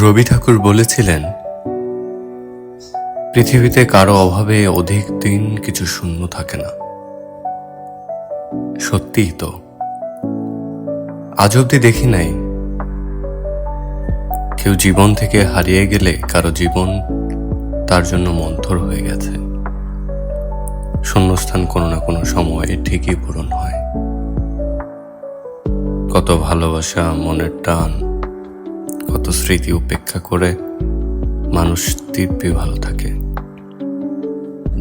রবি ঠাকুর বলেছিলেন, পৃথিবীতে কারো অভাবে অধিক দিন কিছু শূন্য থাকে না। সত্যিই তো, আজ অব্দি দেখি নাই কেউ জীবন থেকে হারিয়ে গেলে কারো জীবন তার জন্য মন্থর হয়ে গেছে। শূন্যস্থান কোনো না কোনো সময়ে ঠিকই পূরণ হয়। কত ভালোবাসা, মনের টান, কত স্মৃতি উপেক্ষা করে মানুষ দিব্যি ভালো থাকে।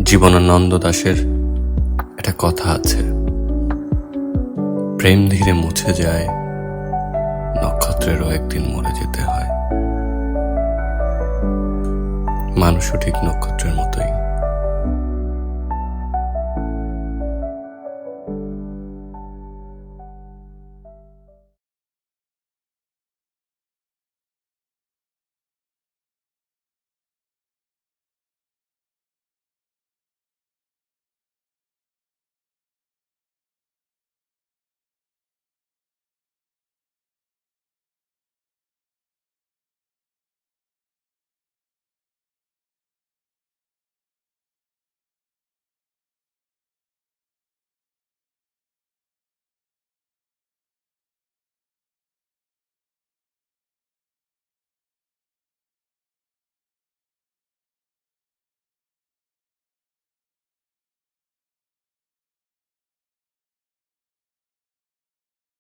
জীবনানন্দ দাশের একটা কথা আছে, প্রেম ধীরে মুছে যায়, নক্ষত্রেরও একদিন মরে যেতে হয়। মানুষও ঠিক নক্ষত্রের মতোই।